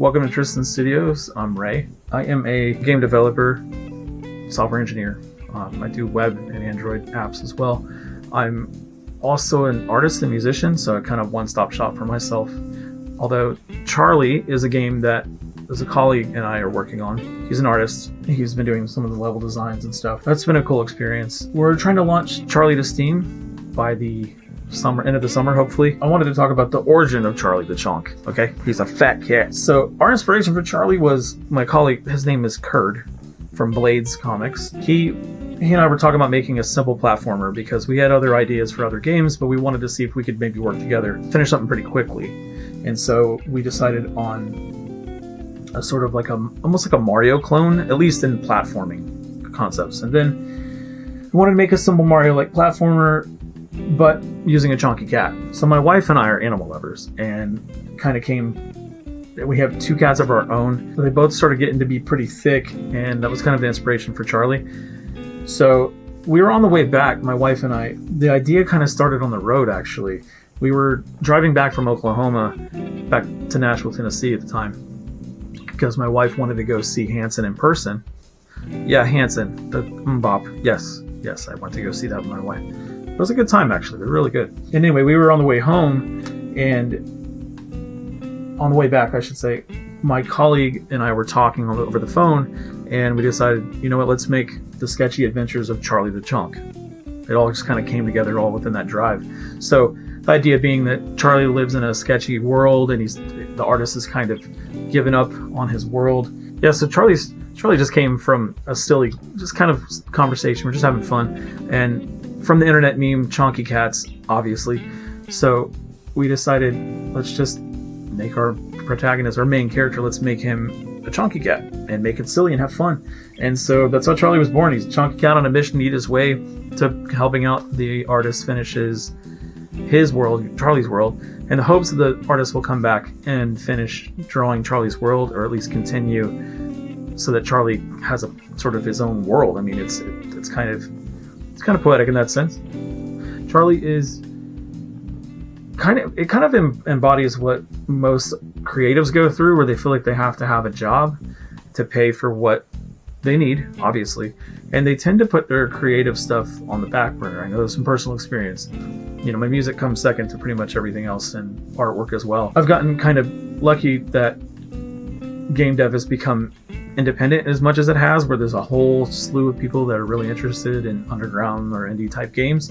Welcome to Tristan Studios. I'm Ray. I am a game developer, software engineer. I do web and Android apps as well. I'm also an artist and musician, so a kind of one-stop shop for myself. Although Charlie is a game that a colleague and I are working on. He's an artist. He's been doing some of the level designs and stuff. That's been a cool experience. We're trying to launch Charlie to Steam by the end of the summer, hopefully. I wanted to talk about the origin of Charlie the Chonk. Okay, he's a fat cat. So our inspiration for Charlie was my colleague. His name is Curd from Blades Comics. He and I were talking about making a simple platformer because we had other ideas for other games, but we wanted to see if we could maybe work together, finish something pretty quickly. And so we decided on a sort of like almost like a Mario clone, at least in platforming concepts. And then we wanted to make a simple Mario-like platformer, but using a chonky cat. So my wife and I are animal lovers, and we have two cats of our own. They both started getting to be pretty thick, and that was kind of the inspiration for Charlie. So we were on the way back, my wife and I. The idea kind of started on the road, actually. We were driving back from Oklahoma back to Nashville, Tennessee at the time, because my wife wanted to go see Hanson in person. Yeah, Hanson, the Mbop. Yes, I went to go see that with my wife. It was a good time, actually. They're really good. And anyway, we were on the way home, and on the way back, I should say, my colleague and I were talking over the phone, and we decided, you know what, let's make the Sketchy Adventures of Charlie the Chonk. It all just kind of came together all within that drive. So the idea being that Charlie lives in a sketchy world, and the artist has kind of given up on his world. Yeah, so Charlie just came from a silly, just kind of conversation. We're just having fun, and from the internet meme, Chonky Cats, obviously. So we decided, let's just make our protagonist, our main character, let's make him a Chonky Cat and make it silly and have fun. And so that's how Charlie was born. He's a Chonky Cat on a mission to eat his way to helping out the artist finish his world, Charlie's world, in the hopes that the artist will come back and finish drawing Charlie's world, or at least continue so that Charlie has a sort of his own world. I mean, it's kind of poetic in that sense. Charlie is kind of embodies what most creatives go through, where they feel like they have to have a job to pay for what they need, obviously, and they tend to put their creative stuff on the back burner. I know there's some personal experience. You know, my music comes second to pretty much everything else, and artwork as well. I've gotten kind of lucky that game dev has become independent as much as it has, where there's a whole slew of people that are really interested in underground or indie type games,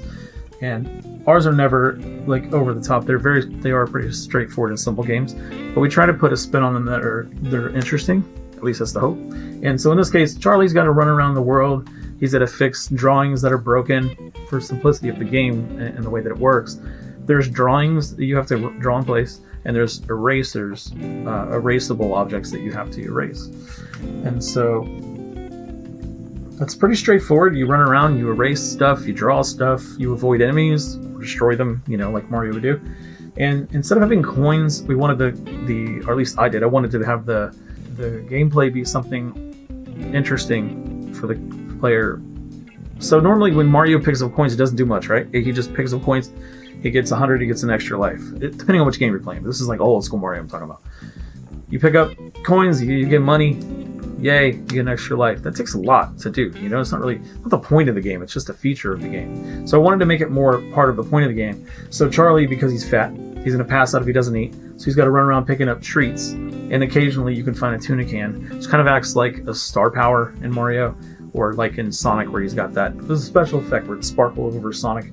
and ours are never like over the top. They are pretty straightforward and simple games, but we try to put a spin on them that are interesting. At least that's the hope. And so in this case, Charlie's got to run around the world. He's got to fix drawings that are broken for simplicity of the game and the way that it works. There's drawings that you have to draw in place, and there's erasers, erasable objects that you have to erase. And so it's pretty straightforward. You run around, you erase stuff, you draw stuff, you avoid enemies, destroy them, like Mario would do. And instead of having coins, we wanted or at least I did, I wanted to have the gameplay be something interesting for the player. So normally when Mario picks up coins, it doesn't do much, right? He just picks up coins, he gets 100, he gets an extra life. Depending on which game you're playing. This is like old school Mario I'm talking about. You pick up coins, you get money, yay, you get an extra life. That takes a lot to do, it's not the point of the game, it's just a feature of the game. So I wanted to make it more part of the point of the game. So Charlie, because he's fat, he's going to pass out if he doesn't eat, so he's got to run around picking up treats, and occasionally you can find a tuna can, which kind of acts like a star power in Mario, or like in Sonic where he's got that. There's a special effect where it sparkles over Sonic.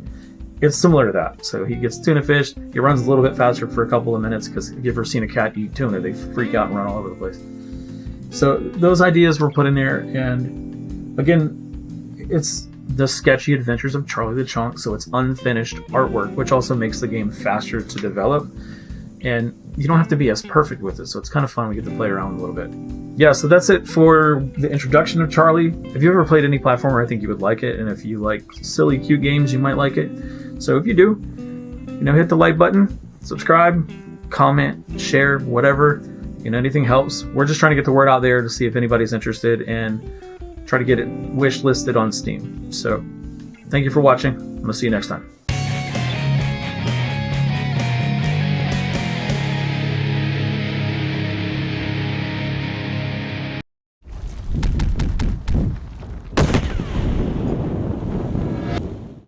It's similar to that. So he gets tuna fish, he runs a little bit faster for a couple of minutes, because if you've ever seen a cat eat tuna, they freak out and run all over the place. So those ideas were put in there, and again, it's the Sketchy Adventures of Charlie the Chonk, so it's unfinished artwork, which also makes the game faster to develop, and you don't have to be as perfect with it, so it's kind of fun. We get to play around a little bit. Yeah, so that's it for the introduction of Charlie. If you ever played any platformer, I think you would like it, and if you like silly, cute games, you might like it. So if you do, hit the like button, subscribe, comment, share, whatever. Anything helps. We're just trying to get the word out there to see if anybody's interested and try to get it wish listed on Steam. So thank you for watching. I'm going to see you next time.